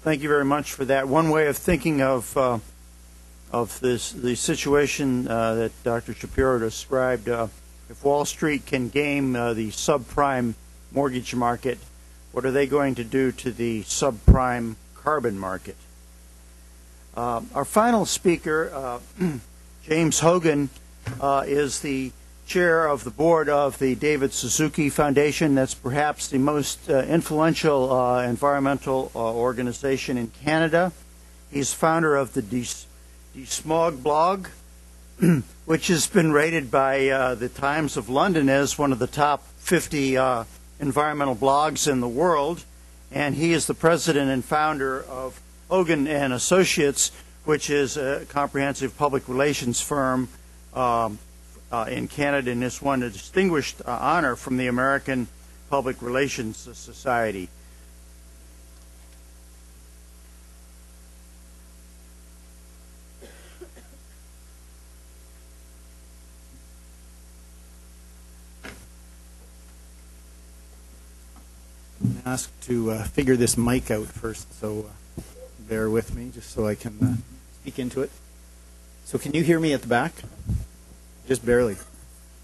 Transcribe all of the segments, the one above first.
Thank you very much for that. One way of thinking of the situation that Dr. Shapiro described, if Wall Street can game the subprime mortgage market, what are they going to do to the subprime carbon market? Our final speaker, James Hogan, is the chair of the board of the David Suzuki Foundation. That's perhaps the most influential environmental organization in Canada. He's founder of the Desmog blog, which has been rated by the Times of London as one of the top 50 environmental blogs in the world. And he is the president and founder of Hogan and Associates, which is a comprehensive public relations firm in Canada, and has won a distinguished honor from the American Public Relations Society. I'm asked to figure this mic out first, so bear with me just so I can speak into it. So can you hear me at the back? Just barely.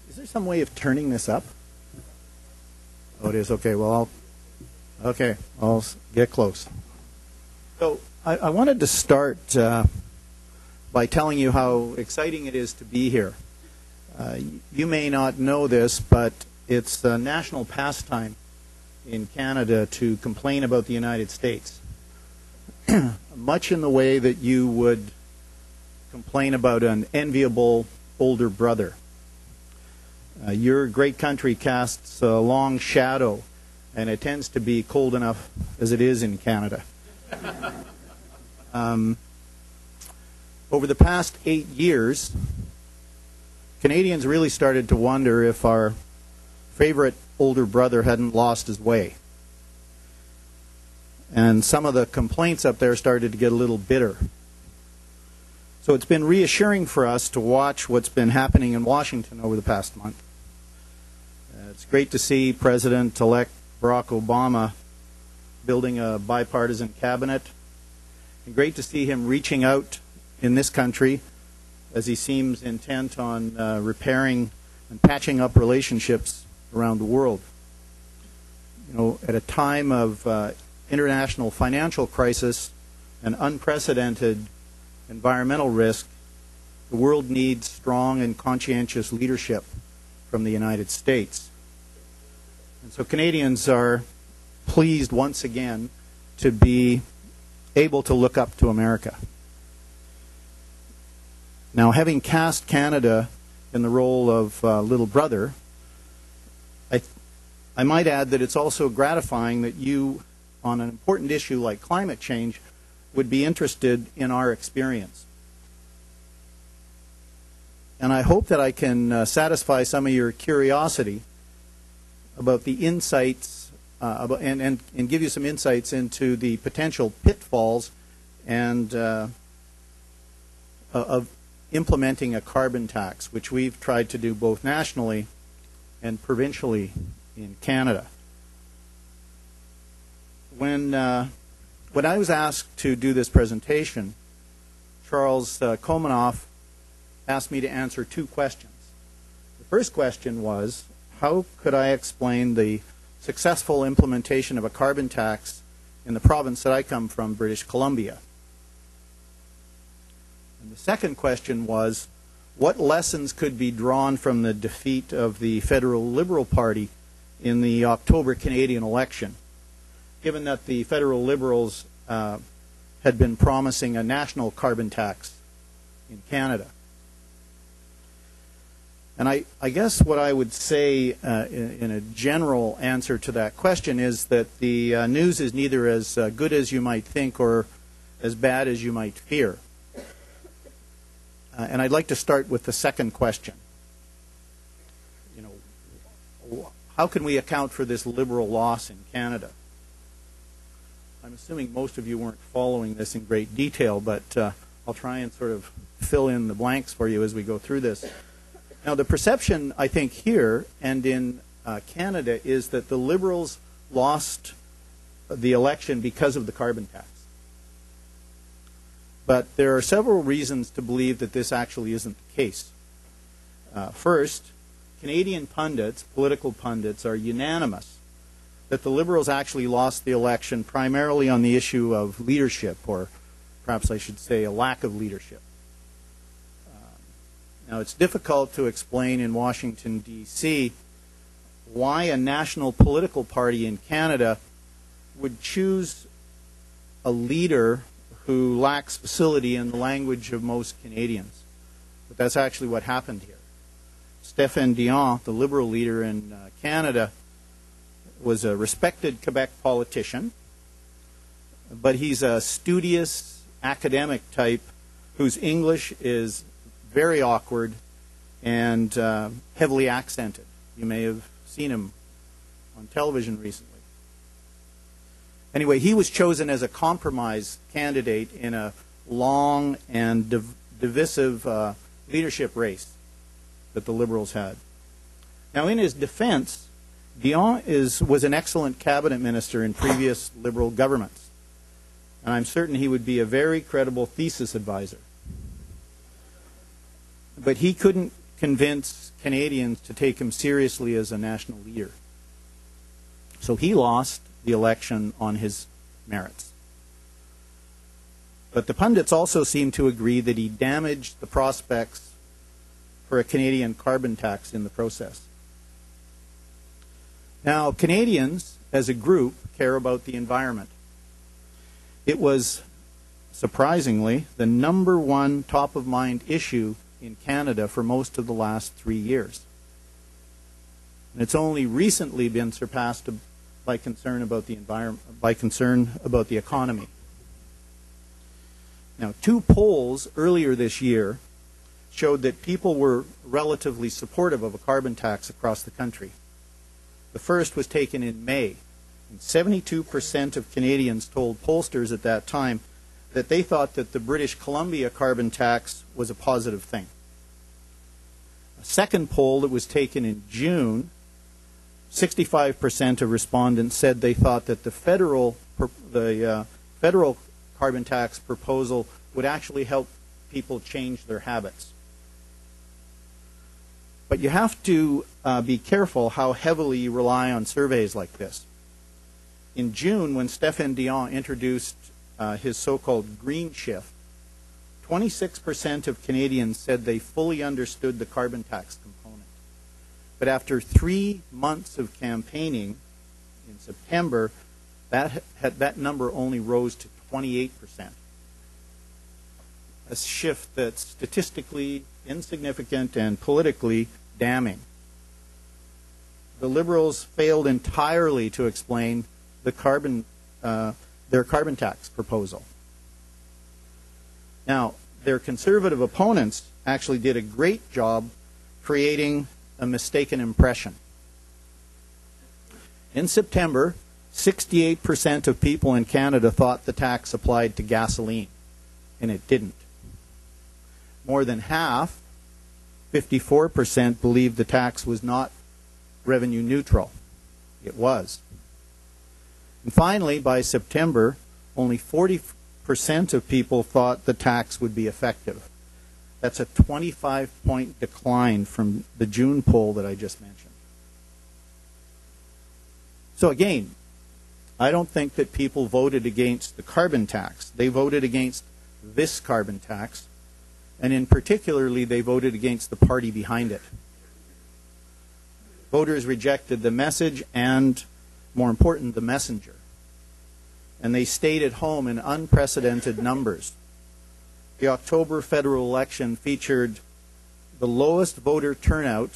Is there some way of turning this up? Oh, it is. Okay, well, I'll get close. So I wanted to start by telling you how exciting it is to be here. You may not know this, but it's a national pastime in Canada to complain about the United States, much in the way that you would complain about an enviable older brother. Your great country casts a long shadow, and it tends to be cold enough as it is in Canada. Over the past 8 years, Canadians really started to wonder if our favorite older brother hadn't lost his way. And some of the complaints up there started to get a little bitter. So it's been reassuring for us to watch what's been happening in Washington over the past month. It's great to see President-elect Barack Obama building a bipartisan cabinet. And great to see him reaching out in this country as he seems intent on repairing and patching up relationships around the world. You know, at a time of international financial crisis and unprecedented environmental risk, the world needs strong and conscientious leadership from the United States. And so Canadians are pleased once again to be able to look up to America. Now, having cast Canada in the role of little brother, I might add that it's also gratifying that you, on an important issue like climate change, would be interested in our experience. And I hope that I can satisfy some of your curiosity about the insights and give you some insights into the potential pitfalls and of implementing a carbon tax, which we've tried to do both nationally and provincially in Canada. When I was asked to do this presentation, Charles Komanoff asked me to answer two questions. The first question was, how could I explain the successful implementation of a carbon tax in the province that I come from, British Columbia? And the second question was, what lessons could be drawn from the defeat of the Federal Liberal Party in the October Canadian election, given that the Federal Liberals had been promising a national carbon tax in Canada? And I guess what I would say in a general answer to that question is that the news is neither as good as you might think or as bad as you might fear. And I'd like to start with the second question. You know, how can we account for this Liberal loss in Canada? I'm assuming most of you weren't following this in great detail, but I'll try and sort of fill in the blanks for you as we go through this. Now, the perception, I think, here and in Canada is that the Liberals lost the election because of the carbon tax. But there are several reasons to believe that this actually isn't the case. First, Canadian pundits, political pundits, are unanimous that the Liberals actually lost the election primarily on the issue of leadership, or perhaps I should say a lack of leadership. Now, it's difficult to explain in Washington, D.C., why a national political party in Canada would choose a leader who lacks facility in the language of most Canadians. But that's actually what happened here. Stéphane Dion, the Liberal leader in Canada, was a respected Quebec politician, but he's a studious academic type whose English is very awkward and heavily accented. You may have seen him on television recently. Anyway, he was chosen as a compromise candidate in a long and divisive leadership race that the Liberals had. Now, in his defense, Dion was an excellent cabinet minister in previous Liberal governments, and I'm certain he would be a very credible thesis advisor. But he couldn't convince Canadians to take him seriously as a national leader. So he lost the election on his merits. But the pundits also seem to agree that he damaged the prospects for a Canadian carbon tax in the process. Now, Canadians, as a group, care about the environment. It was, surprisingly, the #1 top-of-mind issue in Canada for most of the last 3 years. And it's only recently been surpassed by concern about the environment, by concern about the economy. Now, 2 polls earlier this year showed that people were relatively supportive of a carbon tax across the country. The first was taken in May, and 72% of Canadians told pollsters at that time that they thought that the British Columbia carbon tax was a positive thing. A second poll that was taken in June, 65% of respondents said they thought that the federal carbon tax proposal would actually help people change their habits. But you have to be careful how heavily you rely on surveys like this. In June, when Stéphane Dion introduced his so-called green shift, 26% of Canadians said they fully understood the carbon tax component. But after 3 months of campaigning in September, that number only rose to 28%. A shift that's statistically insignificant and politically damning. The Liberals failed entirely to explain their carbon tax proposal. Now, their conservative opponents actually did a great job creating a mistaken impression. In September, 68% of people in Canada thought the tax applied to gasoline, and it didn't. More than half, 54%, believed the tax was not revenue neutral. It was. And finally, by September, only 40% of people thought the tax would be effective. That's a 25-point decline from the June poll that I just mentioned. So again, I don't think that people voted against the carbon tax. They voted against this carbon tax, and in particularly, they voted against the party behind it. Voters rejected the message and, more important, the messenger. And they stayed at home in unprecedented numbers. The October federal election featured the lowest voter turnout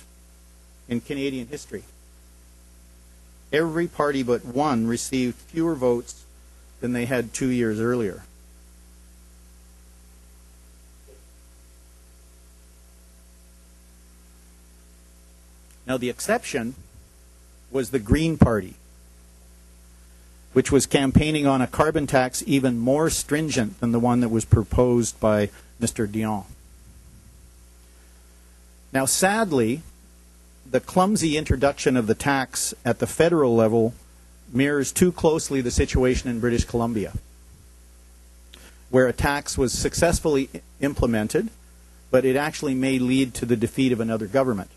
in Canadian history. Every party but one received fewer votes than they had 2 years earlier. Now, the exception was the Green Party, which was campaigning on a carbon tax even more stringent than the one that was proposed by Mr. Dion. Now, sadly, the clumsy introduction of the tax at the federal level mirrors too closely the situation in British Columbia, where a tax was successfully implemented, but it actually may lead to the defeat of another government.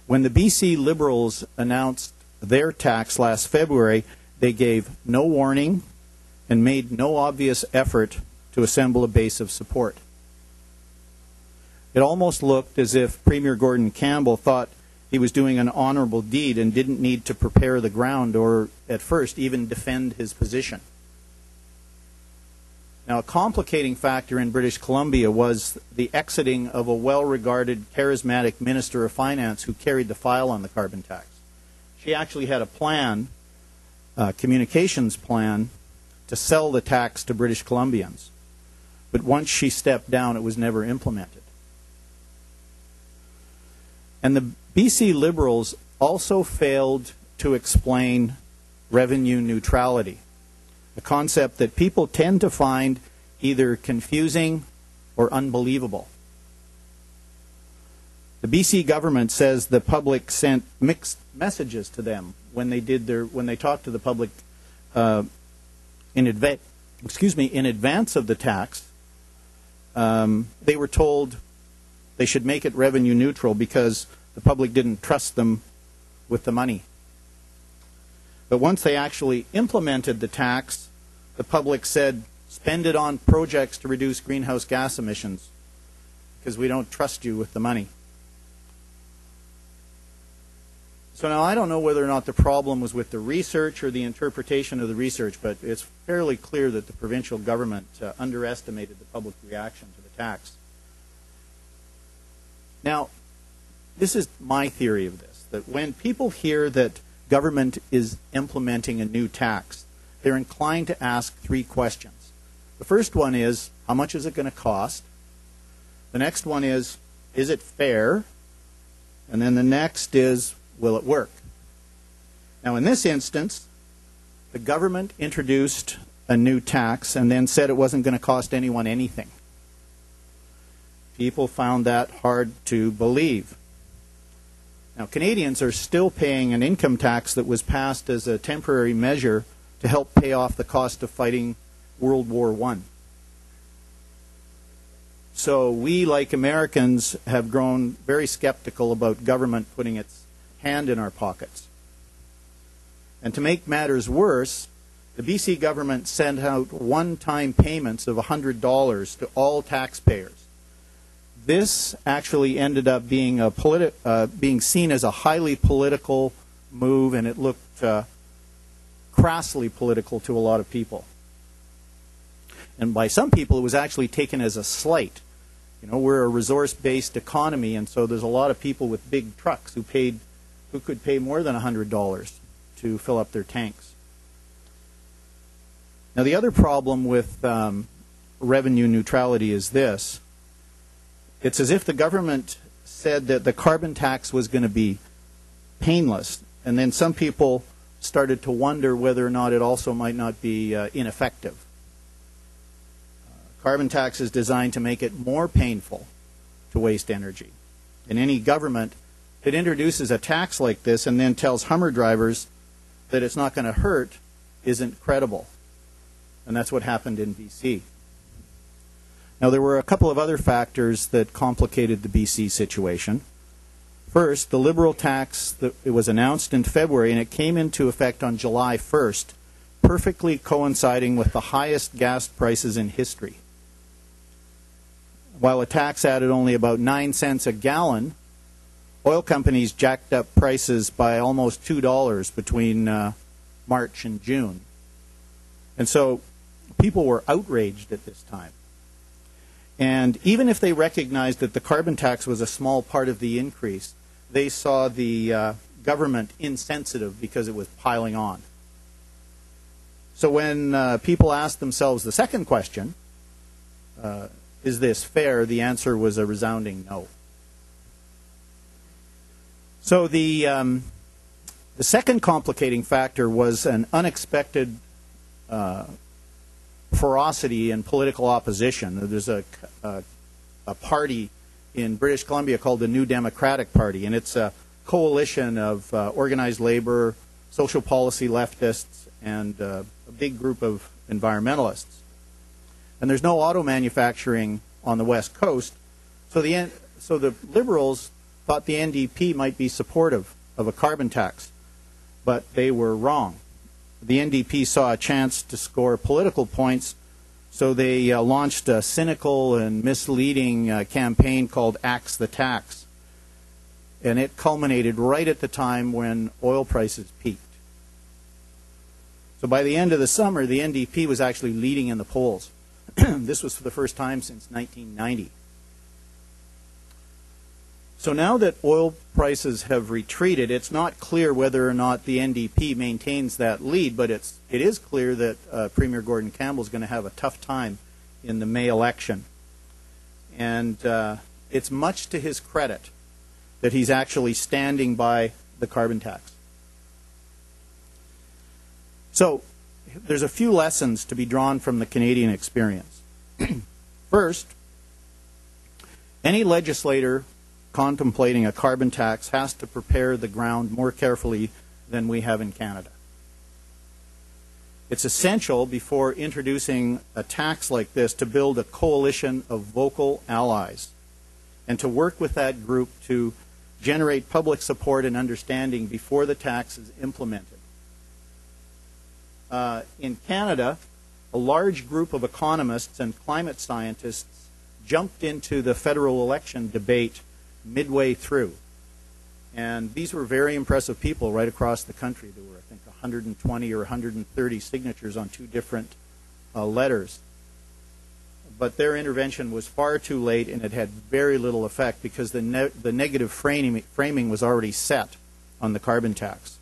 When the BC Liberals announced their tax last February, they gave no warning and made no obvious effort to assemble a base of support. It almost looked as if Premier Gordon Campbell thought he was doing an honorable deed and didn't need to prepare the ground or, at first, even defend his position. Now, a complicating factor in British Columbia was the exiting of a well-regarded, charismatic Minister of Finance who carried the file on the carbon tax. She actually had a plan, a communications plan, to sell the tax to British Columbians. But once she stepped down, it was never implemented. And the BC Liberals also failed to explain revenue neutrality, a concept that people tend to find either confusing or unbelievable. The BC government says the public sent mixed messages to them when they talked to the public in advance of the tax. They were told they should make it revenue neutral because the public didn't trust them with the money. But once they actually implemented the tax, the public said, spend it on projects to reduce greenhouse gas emissions because we don't trust you with the money. So now I don't know whether or not the problem was with the research or the interpretation of the research, but it's fairly clear that the provincial government underestimated the public reaction to the tax. Now, this is my theory of this, that when people hear that government is implementing a new tax, they're inclined to ask three questions. The first one is, how much is it going to cost? The next one is it fair? And then the next is, will it work? Now, in this instance, the government introduced a new tax and then said it wasn't going to cost anyone anything. People found that hard to believe. Now, Canadians are still paying an income tax that was passed as a temporary measure to help pay off the cost of fighting World War I. So we, like Americans, have grown very skeptical about government putting its hand in our pockets. And to make matters worse, the BC government sent out one-time payments of $100 to all taxpayers. This actually ended up being being seen as a highly political move, and it looked crassly political to a lot of people. And by some people, it was actually taken as a slight. You know, we're a resource-based economy, and so there's a lot of people with big trucks who could pay more than $100 to fill up their tanks. Now, the other problem with revenue neutrality is this. It's as if the government said that the carbon tax was going to be painless, and then some people started to wonder whether or not it also might not be ineffective. Carbon tax is designed to make it more painful to waste energy. And any government that introduces a tax like this and then tells Hummer drivers that it's not going to hurt isn't credible. And that's what happened in BC. Now, there were a couple of other factors that complicated the BC situation. First, the Liberal tax, it was announced in February, and it came into effect on July 1st, perfectly coinciding with the highest gas prices in history. While a tax added only about 9 cents a gallon, oil companies jacked up prices by almost $2 between March and June. And so people were outraged at this time. And even if they recognized that the carbon tax was a small part of the increase, they saw the government insensitive because it was piling on. So when people asked themselves the second question, is this fair, the answer was a resounding no. So the second complicating factor was an unexpected ferocity in political opposition. There's a party in British Columbia called the New Democratic Party, and it's a coalition of organized labor, social policy leftists, and a big group of environmentalists. And there's no auto manufacturing on the West Coast, so the Liberals thought the NDP might be supportive of a carbon tax, but they were wrong. The NDP saw a chance to score political points, so they launched a cynical and misleading campaign called Axe the Tax. And it culminated right at the time when oil prices peaked. So by the end of the summer, the NDP was actually leading in the polls. This was for the first time since 1990. So now that oil prices have retreated, it's not clear whether or not the NDP maintains that lead, but it is clear that Premier Gordon Campbell is going to have a tough time in the May election. And it's much to his credit that he's actually standing by the carbon tax. So there's a few lessons to be drawn from the Canadian experience. First, any legislator contemplating a carbon tax has to prepare the ground more carefully than we have in Canada. It's essential before introducing a tax like this to build a coalition of vocal allies and to work with that group to generate public support and understanding before the tax is implemented. In Canada, a large group of economists and climate scientists jumped into the federal election debate midway through. And these were very impressive people right across the country. There were, I think, 120 or 130 signatures on two different letters. But their intervention was far too late, and it had very little effect because the negative framing was already set on the carbon tax.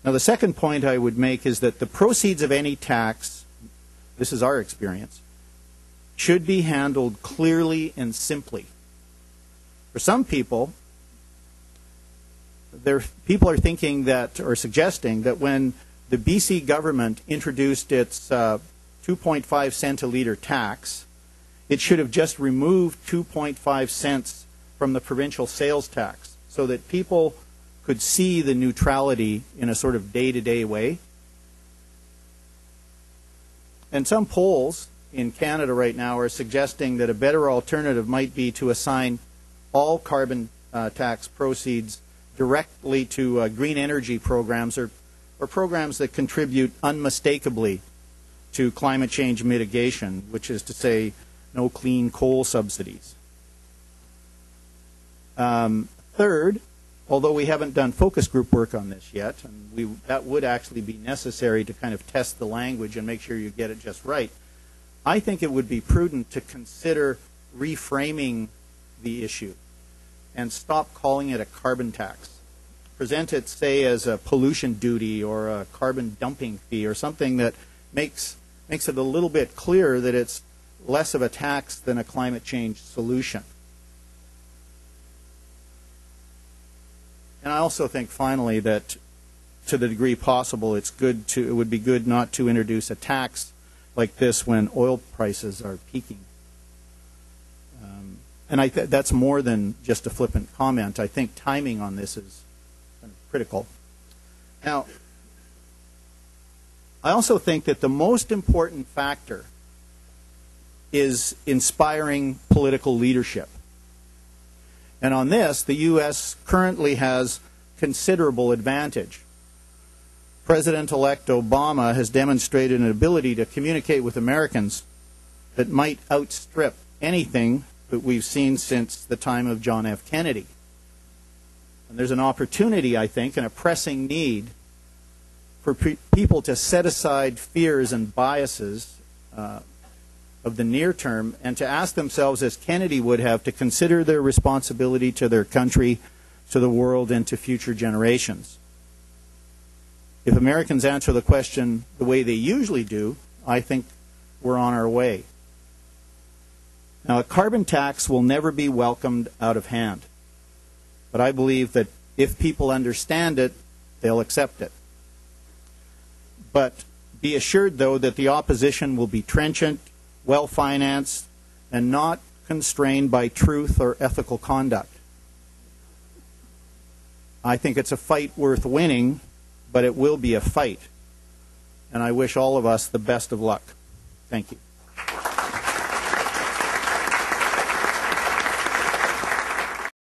Now, the second point I would make is that the proceeds of any tax, this is our experience, should be handled clearly and simply. For some people, people are thinking that, or suggesting that when the BC government introduced its 2.5 cent a litre tax, it should have just removed 2.5 cents from the provincial sales tax so that people could see the neutrality in a sort of day-to-day way. And some polls in Canada right now are suggesting that a better alternative might be to assign all carbon tax proceeds directly to green energy programs or programs that contribute unmistakably to climate change mitigation, which is to say no clean coal subsidies. Third, although we haven't done focus group work on this yet, and that would actually be necessary to kind of test the language and make sure you get it just right, I think it would be prudent to consider reframing the issue and stop calling it a carbon tax. Present it, say, as a pollution duty or a carbon dumping fee or something that makes it a little bit clearer that it's less of a tax than a climate change solution. And I also think, finally, that to the degree possible, it would be good not to introduce a tax like this when oil prices are peaking. And that's more than just a flippant comment. I think timing on this is kind of critical. Now, I also think that the most important factor is inspiring political leadership. And on this, the U.S. currently has considerable advantage. President-elect Obama has demonstrated an ability to communicate with Americans that might outstrip anything that we've seen since the time of John F. Kennedy. And there's an opportunity, I think, and a pressing need for people to set aside fears and biases of the near term and to ask themselves, as Kennedy would have, to consider their responsibility to their country, to the world, and to future generations. If Americans answer the question the way they usually do, I think we're on our way. Now, a carbon tax will never be welcomed out of hand. But I believe that if people understand it, they'll accept it. But be assured, though, that the opposition will be trenchant, well-financed, and not constrained by truth or ethical conduct. I think it's a fight worth winning, but it will be a fight. And I wish all of us the best of luck. Thank you.